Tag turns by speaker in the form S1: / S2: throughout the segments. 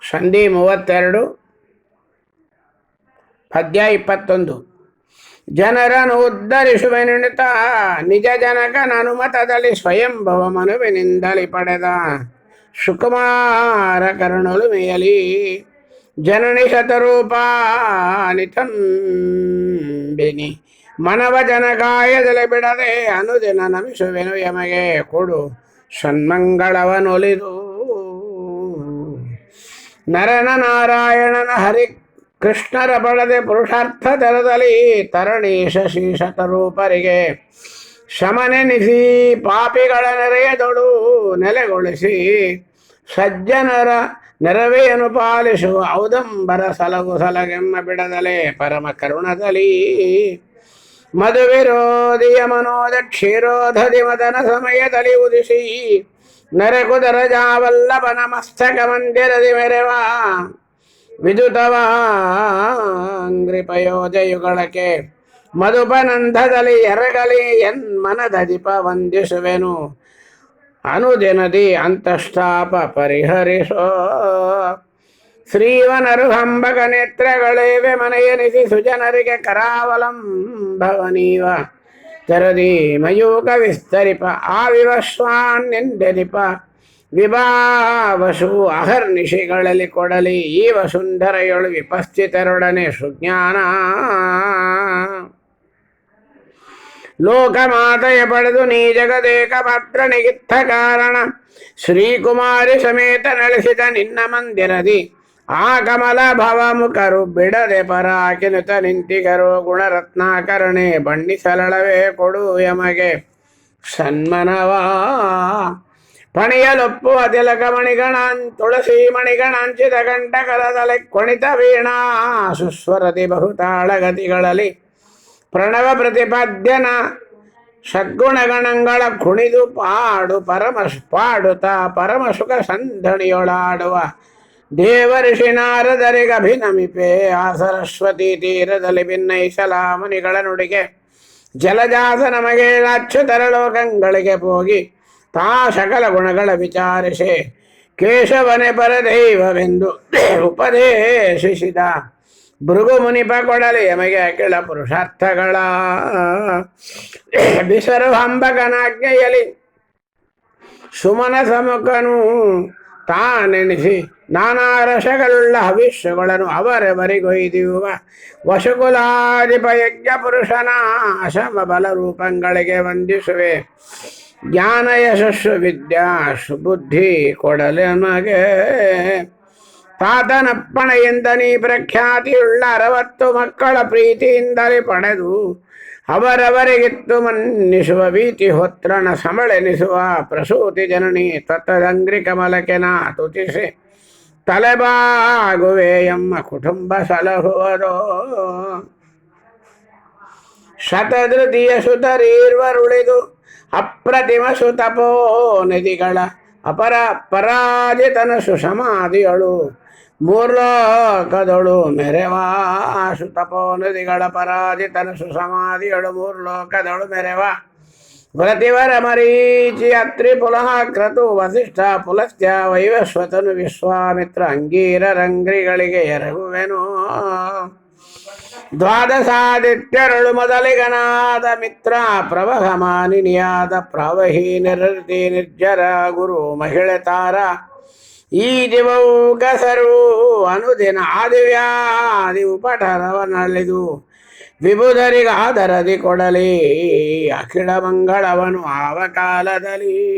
S1: ಸಂಧಿ 32 ಪದ್ಯ 21. ಜನರನ್ನು ಉದ್ಧರಿಸುವೆನುತ ನಿಜ ಜನಕನ ಅನುಮತದಲ್ಲಿ ಸ್ವಯಂಭವ ಮನುವಿನಿಂದಲಿ ಪಡೆದ ಸುಕುಮಾರ ಕರುಣಲು ಮೇಯಲಿ ಜನನಿ ಶತರೂಪಾನಿತಂಬಿನಿ ಮನವ ಜನಕಾಯದಲ್ಲಿ ಬಿಡದೆ ಅನುದಿನ ನಮಿಸುವೆನು ಯಮಗೆ ಕೊಡು ಸನ್ಮಂಗಳವನೊಲಿದು ನರನ ನಾರಾಯಣನ ಹರಿ ಕೃಷ್ಣರ ಪಡೆದೆ ಪುರುಷಾರ್ಥ ದರದಲ್ಲಿ ತರಣೀಶ ಶ್ರೀಶತರೂಪರಿಗೆ ಶಮನೆನಿಸಿ ಪಾಪಿಗಳ ನೆರೆಯದೊಳು ನೆಲೆಗೊಳಿಸಿ ಸಜ್ಜನರ ನೆರವೆಯನ್ನು ಪಾಲಿಸುವ ಔದಂಬರ ಸಲಗು ಸಲಗೆಮ್ಮ ಬಿಡದಲೆ ಪರಮ ಕರುಣದಲ್ಲಿ ಮಧುವಿರೋಧಿಯ ಮನೋದ ಕ್ಷೀರೋಧದಿ ಮದನ ಸಮಯದಲ್ಲಿ ಉದಿಸಿ ನರಕುದರ ಜಾವಲ್ಲಭನ ಮಸ್ತಕ ಮಂದಿರದಿ ಮೆರೆವ ವಿದುತವಾಂಗ್ರಿಪಯೋಜಯುಗಳಕ್ಕೆ ಮಧುಪನಂದದಲ್ಲಿ ಎರಗಲಿ ಎನ್ಮನದದಿಪ ವಂದಿಸುವೆನು ಅನುದಿನದಿ ಅಂತಸ್ತಾಪ ಪರಿಹರಿಸೋ ಶ್ರೀವನರು ಹಂಬಕ ನೇತ್ರಗಳೇವೆ ಮನೆಯನಿಸಿ ಸುಜನರಿಗೆ ಕರಾವಲಂಬವನೀವ ತೆರದಿ ಮಯೂಕ ವಿಸ್ತರಿಪ ಆವಿವಸ್ವಾನ್ನೆಂದೆನಿಪ ವಿಭಾವಸು ಅಹರ್ನಿಶಿಗಳಲ್ಲಿ ಕೊಡಲಿ ಈ ವಸುಂಧರೆಯೊಳು ವಿಪಸ್ಥಿತರೊಡನೆ ಸುಜ್ಞಾನ ಲೋಕಮಾತೆಯ ಪಡೆದು ನೀ ಜಗದೇಕ ಮಾತ್ರ ನಿಗಿತ್ತ ಕಾರಣ ಶ್ರೀಕುಮಾರಿ ಸಮೇತ ನಡೆಸಿದ ನಿನ್ನ ಮಂದಿರದಿ ಆ ಕಮಲ ಭವಮುಖರು ಬಿಡದೆ ಪರಾಕಿನುತ ನಿಂತಿಗರು ಗುಣರತ್ನಾಕರಣೆ ಬಣ್ಣಿಸಲಳವೇ ಕೊಡು ಯಮಗೆ ಸನ್ಮನವಾ ಪಣಿಯಲೊಪ್ಪುವ ತಿಲಕ ಮಣಿಗಣಾನ್ ತುಳಸಿ ಮಣಿಗಣಾಂಚಿತ ಕಂಠಕರದಲೆ ಕೊಣಿತ ವೀಣಾ ಸುಸ್ವರತಿ ಬಹುತಾಳಗತಿಗಳಲ್ಲಿ ಪ್ರಣವ ಪ್ರತಿಪಾದ್ಯನ ಷಡ್ಗುಣಗಣಗಳ ಕುಣಿದು ಪಾಡುತ್ತಾ ಪರಮ ಸುಖ ಸಂಧಣಿಯೊಳಾಡುವ ದೇವಋಷಿ ನಾರದರಿಗೆ ಅಭಿನಮಿಪೆ ಆ ಸರಸ್ವತಿ ತೀರದಲ್ಲಿ ಭಿನ್ನೈಸಲ ಮುನಿಗಳ ನುಡಿಗೆ ಜಲಜಾತ ನಮಗೆ ಅಚ್ಯುತರ ಲೋಕಗಳಿಗೆ ಹೋಗಿ ತಾ ಸಕಲ ಗುಣಗಳ ವಿಚಾರಿಸೆ ಕೇಶವನೇ ಪರದೈವವೆಂದು ಉಪದೇಶಿಸಿದ ಭೃಗು ಮುನಿಪ ಕೊಡಲಿ ಯಮಗೆ ಅಖಿಲ ಪುರುಷಾರ್ಥಗಳ ಬಿಸರು ಹಂಬಕನಾಜ್ಞೆಯಲಿ ಸುಮನ ಸಮುಖನು ತಾನೆನಿಸಿ ನಾನಾ ರಸಗಳುಳ್ಳ ಹವಿಷ್ಯಗಳನ್ನು ಅವರೆವರಿಗೊಯ್ದಿರುವ ವಸುಕುಲಾಧಿಪ ಯಜ್ಞ ಪುರುಷನ ಅಸಮ ಬಲ ರೂಪಗಳಿಗೆ ವಂದಿಸುವೆ ಜ್ಞಾನ ಯಶಸ್ಸು ವಿದ್ಯಾ ಸುಬುದ್ಧಿ ಕೊಡಲೆ ನಮಗೆ ತಾತನಪ್ಪಣೆಯಿಂದ ನೀ ಪ್ರಖ್ಯಾತಿಯುಳ್ಳ 60 ಮಕ್ಕಳ ಪ್ರೀತಿಯಿಂದಲೇ ಪಡೆದು ಅವರವರಿಗಿತ್ತು ಮನ್ನಿಸುವ ಭೀತಿ ಹೊತ್ರಣ ಸಮಳೆನಿಸುವ ಪ್ರಸೂತಿ ಜನನಿ ತತ್ತದಂಗ್ರಿ ಕಮಲಕ್ಕೆ ನಾ ತುತಿಸಿ ತಲೆಬಾಗುವೆ ಎಮ್ಮ ಕುಟುಂಬ ಸಲಹುವರೋ ಶತಧೃತಿಯ ಸುತರೀರ್ವರುಳಿದು ಅಪ್ರತಿಮ ಸುತಪೋ ನಿಧಿಗಳ ಪರಾಜಿತನ ಸುಸಮಾಧಿಯಳು ಮೂರ್ಲೋಕದಳು ಮೆರೆವಾ ಸುತಪೋ ನದಿಗಳ ಪರಾಜಿತನ ಸುಸಮಾಧಿಯಳು ಮೂರ್ಲೋಕದಳು ಮೆರೆವ ವ್ರತಿವರ ಮರೀಚಿ ಅತ್ರಿ ಪುಲಹ ಕ್ರತು ವಸಿಷ್ಠ ಪುಲಸ್ತ್ಯ ವೈವಸ್ವತನು ವಿಶ್ವಾಮಿತ್ರ ಅಂಗೀರ ರಂಗ್ರಿಗಳಿಗೆ ಎರಗುವೆನು ದ್ವಾದಶಾದಿತ್ಯರಳು ಮೊದಲಿಗನಾದ ಮಿತ್ರ ಪ್ರವಹಮಾನಿನಿಯಾದ ಪ್ರವಹಿ ನಿರೃತಿ ನಿರ್ಜರ ಗುರು ಮಹಿಳೆ ತಾರ ಈ ದಿವವು ಗಸರು ಅನುದಿನ ಆದಿವ್ಯಾದಿ ಉಪಟರವನಳಿದು ವಿಬುಧರಿಗಾದರದಿ ಕೊಡಲಿ ಅಖಿಳ ಮಂಗಳವನು ಆವ ಕಾಲದಲ್ಲಿ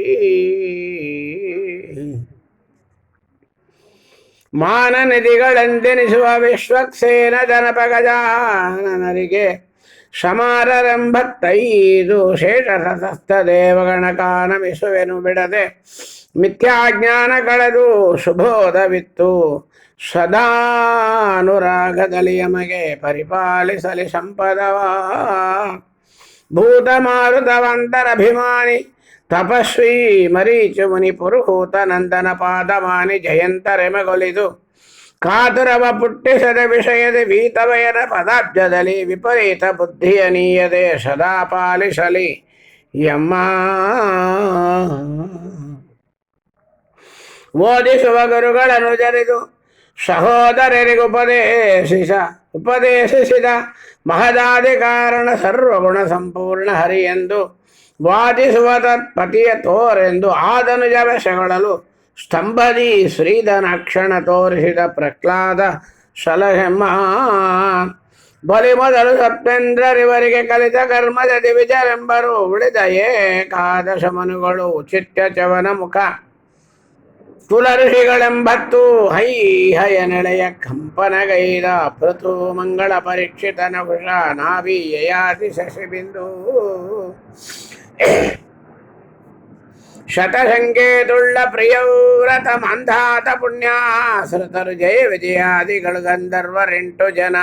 S1: ಮಾನ ನಿಧಿಗಳೆಂದೆನಿಸುವ ವಿಶ್ವಕ್ಸೇನ ಜನಪ ಗಜಾನನರಿಗೆ ಶಮಾರರಂಭತ್ತೈದು ಶೇಷಸಸ್ತ ದೇವಗಣಕಾನಮಿಸುವೆನು ಬಿಡದೆ ಮಿಥ್ಯಾಜ್ಞಾನ ಕಳೆದು ಸುಬೋಧವಿತ್ತು ಸದಾನುರಾಗದಲ್ಲಿ ಯಮಗೆ ಪರಿಪಾಲಿಸಲಿ ಸಂಪದವ ಭೂತ ಮಾರುತವಂತರಭಿಮಾನಿ ತಪಸ್ವಿ ಮರೀಚು ಮುನಿ ಪುರುಹೂತ ನಂದನ ಪಾದಮಾನಿ ಜಯಂತರೆಮಗೊಲಿದು ಕಾತುರವ ಪುಟ್ಟಿಸದ ವಿಷಯದ ವೀತವಯನ ಪದಾಬ್ಜದಲ್ಲಿ ವಿಪರೀತ ಬುದ್ಧಿಯ ನೀಯದೆ ಸದಾ ಪಾಲಿಸಲಿ ಯಮ್ಮ ಓದಿಸುವ ಗುರುಗಳನ್ನು ಜರಿದು ಸಹೋದರರಿಗೆ ಉಪದೇಶಿಸಿದ ಮಹದಾದಿ ಕಾರಣ ಸರ್ವಗುಣ ಸಂಪೂರ್ಣ ಹರಿಯೆಂದು ವಾದಿಸುವ ತತ್ಪತಿಯ ತೋರೆಂದು ಆದನುಜ ವಶಗೊಳ್ಳಲು ಸ್ತಂಭದಿ ಶ್ರೀಧನಕ್ಷಣ ತೋರಿಸಿದ ಪ್ರಹ್ಲಾದ ಸಲಹೆಮ್ಮ. ಬಲಿ ಮೊದಲು ಸತ್ವೇಂದ್ರರಿವರಿಗೆ ಕಲಿತ ಕರ್ಮದ ದಿವಿಜರೆಂಬರು ಉಳಿದ ಏಕಾದಶ ಮನುಗಳು ಚಿತ್ಯ ಚವನ ಮುಖ ಕುಲ ಋಷಿಗಳೆಂಬತ್ತು ಹಯ ನೆಳೆಯ ಕಂಪನಗೈದ ಪೃಥು ಮಂಗಳ ಪರೀಕ್ಷಿತನ ಕುಶ ನಾಭಿ ಯಯಾತಿ ಶಶಿಬಿಂದು ಶತಸಂಖ್ಯೇತುಳ್ಳ ಪ್ರಿಯವ್ರತ ಮಂಧಾತ ಪುಣ್ಯಾಶ್ರಿತರು ಜಯ ವಿಜಯಾದಿಗಳು ಗಂಧರ್ವರೆಂಟು ಜನ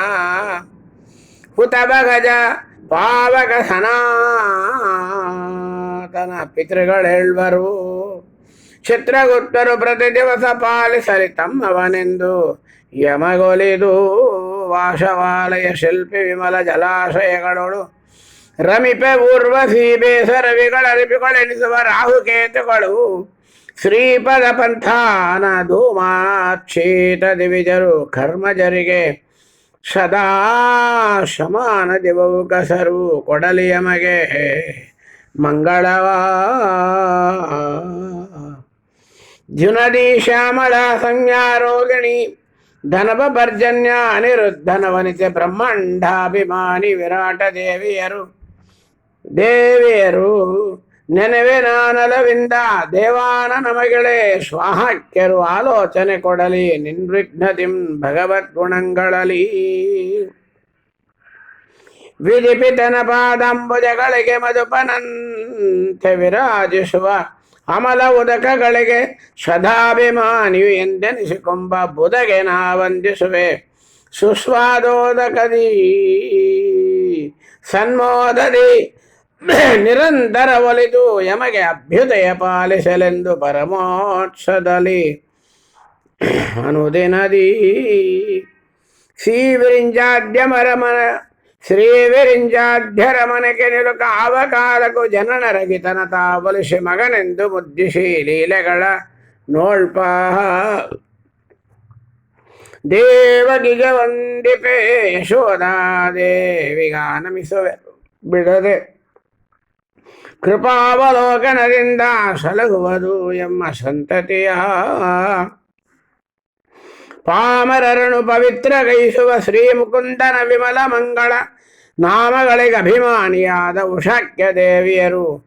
S1: ಹುತಬ ಗಜ ಪಾವಕ ಸನಾತನ ಪಿತೃಗಳೆಳ್ವರು ಚಿತ್ರಗುಪ್ತರು ಪ್ರತಿ ದಿವಸ ಪಾಲಿಸಲಿ ತಮ್ಮವನೆಂದು ಯಮಗೊಲಿದು ವಾಸವಾಲಯ ಶಿಲ್ಪಿ ವಿಮಲ ಜಲಾಶಯಗಳೊಳು ರಮಿಪೆ ಊರ್ವಶಿ ಬೇಸರವಿಗಳರಿಪಿಗಳೆನಿಸುವ ರಾಹುಕೇತುಗಳು ಶ್ರೀಪದ ಪಂಥಾನ ಧೂಮಾಕ್ಷೇತ ದಿವಿಜರು ಕರ್ಮಜರಿಗೆ ಸದಾ ಶಮಾನ ದಿವವು ಕಸರು ಕೊಡಲಿ ಯಮಗೆ ಮಂಗಳವಾ. ಜುನದಿ ಶ್ಯಾಮಳ ಸಂಜ್ಞಾರೋಗಿಣಿ ಧನವ ಪರ್ಜನ್ಯ ಅನಿರುದ್ಧನವನಿತೆ ಬ್ರಹ್ಮಾಂಡಾಭಿಮಾನಿ ವಿರಾಟ ದೇವಿಯರು ನೆನವೆ ನಾನಲವಿಂದ ದೇವಾನ ನಮಗಳೇ ಸ್ವಾಹಾಕ್ಯರು ಆಲೋಚನೆ ಕೊಡಲಿ ನಿರ್ವಿಘ್ನತಿಂ ಭಗವದ್ಗುಣಗಳಲ್ಲಿ. ವಿಧಿಪಿತನ ಪಾದಂಬುಜಗಳಿಗೆ ಮಧುಪನಂತೆ ವಿರಾಜಿಸುವ ಅಮಲ ಉದಕಗಳಿಗೆ ಸದಾಭಿಮಾನಿಯು ಎಂದೆನಿಸಿಕೊಂಬ ಬುಧಗೆ ನಾ ವಂದಿಸುವೆ ಸುಸ್ವಾದೋದಕದಿ ಸನ್ಮೋದದಿ ನಿರಂತರ ಒಲಿದು ಯಮಗೆ ಅಭ್ಯುದಯ ಪಾಲಿಸಲೆಂದು ಪರಮೋತ್ಸದಲ್ಲಿ ಅನುದಿನದಿ ಶ್ರೀವಿರಿಂಜಾದ್ಯರಮನೆಗೆ ನಿಲುಕ ಆವಕಾಲಕ್ಕೂ ಜನನರಗಿತನ ತಾವಲಿಸಿ ಮಗನೆಂದು ಮುದ್ದಿಸಿ ಲೀಲೆಗಳ ನೋಳ್ಪ ದೇವಗಿಗೆ ವಂದಿಪೆ ಯಶೋಧಾದೇವಿಗಾನಮಿಸುವೆ ಬಿಡದೆ ಕೃಪಾವಲೋಕನದಿಂದ ಸಲಹುವುದು ಎಂಬ ಸಂತತಿಯ ಪಾಮರರನು ಪವಿತ್ರಗೈಸುವ ಶ್ರೀ ಮುಕುಂದನ ವಿಮಲ ಮಂಗಳ ನಾಮಗಳಿಗೆ ಅಭಿಮಾನಿಯಾದ ಉಷಾಕ್ಯ ದೇವಿಯರು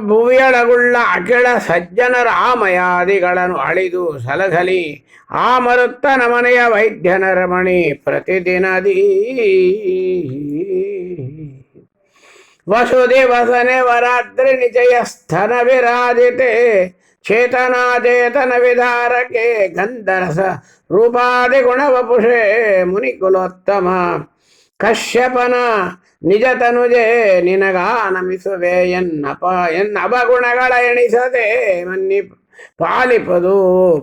S1: ಭುವಿಯೊಳಗುಳ್ಳ ಅಖಿಳ ಸಜ್ಜನರ ಆಮಯಾದಿಗಳನ್ನು ಅಳಿದು ಸಲಗಲಿ ಆ ಮರುತ್ತನ ಮನೆಯ ವೈದ್ಯನ ರಮಣಿ ಪ್ರತಿದಿನದೀ ವಸುದೇವಸನೆ ವರಾತ್ರಿ ನಿಜಯ ಸ್ಥನ ವಿರಾಜಿತೆ ಚೇತನಾಚೇತನ ವಿಧಾರಕೆ ಗಂಧರಸ ರೂಪಾದಿ ಗುಣವಪುಷೆ ಮುನಿಕುಲೋತ್ತಮ ಕಶ್ಯಪನ ನಿಜ ತನುಜೆ ನಿನಗಾನಮಿಸುವೆ ಎನ್ನಪಗುಣಗಳ ಎಣಿಸದೆ ಮನ್ನಿ ಪಾಲಿಪದು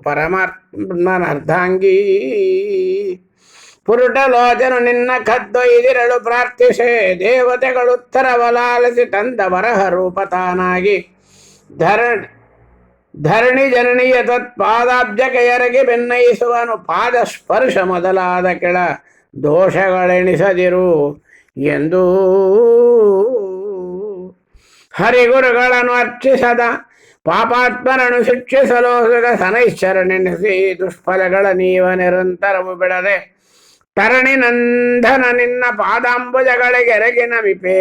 S1: ಪರಮಾತ್ಮನರ್ಧಾಂಗಿ ಪುರುಟಲೋಚನು ನಿನ್ನ ಕದ್ದೊಯ್ದಿರಳು ಪ್ರಾರ್ಥಿಸೆ ದೇವತೆಗಳು ಉತ್ತರವಲಾಲಿಸಿ ತಂದ ವರಹ ರೂಪ ತಾನಾಗಿ ಧರಣಿ ಜನನೀಯ ತತ್ಪಾದಾಬ್ಜಕ್ಕೆ ಎರಗಿ ಬೆನ್ನಯಿಸುವನು ಪಾದ ಸ್ಪರ್ಶ ಮೊದಲಾದ ಕೆಳ ದೋಷಗಳೆಣಿಸದಿರು ಎಂದು ಹರಿಗುರುಗಳನ್ನು ಅರ್ಚಿಸದ ಪಾಪಾತ್ಮರನ್ನು ಶಿಕ್ಷಿಸಲು ಸನೈಶ್ಚರನೆನಿಸಿ ದುಷ್ಫಲಗಳ ನೀವ ನಿರಂತರವು ಬಿಡದೆ ತರಣಿ ನಂದನ ನಿನ್ನ ಪಾದಾಂಬುಜಗಳಿಗೆ ಎರಗಿ ನಮಿಪೆ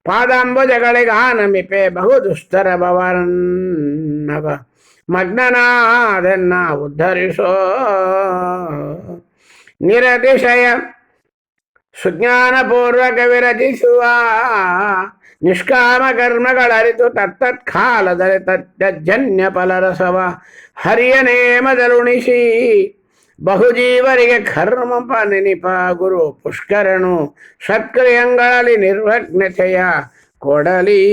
S1: ಪಾದಾಂಬುಜಗಳಿಗಾನಮಿಪೆ ಬಹು ದುಷ್ಟರ ಭವನವ ಮಗ್ನನಾದೆನ್ನ ಉದ್ಧರಿಸೋ ನಿರತಿಶಯ ಸುಜ್ಞಾನಪೂರ್ವಕ ವಿರಚಿಸುವ ನಿಷ್ಕಾಮ ಕರ್ಮಗಳರಿತು ತತ್ತತ್ಕಾಲದಲ್ಲಿ ತಜ್ಜನ್ಯ ಫಲರಸವ ಹರಿಯ ನೇಮದಲುಣಿಸಿ ಬಹುಜೀವರಿಗೆ ಕರ್ಮಪ ನೆನಿಪ ಗುರು ಪುಷ್ಕರನು ಸತ್ಕ್ರಿಯಂಗಳಲ್ಲಿ ನಿರ್ವಜ್ಞತೆಯ ಕೊಡಲಿ.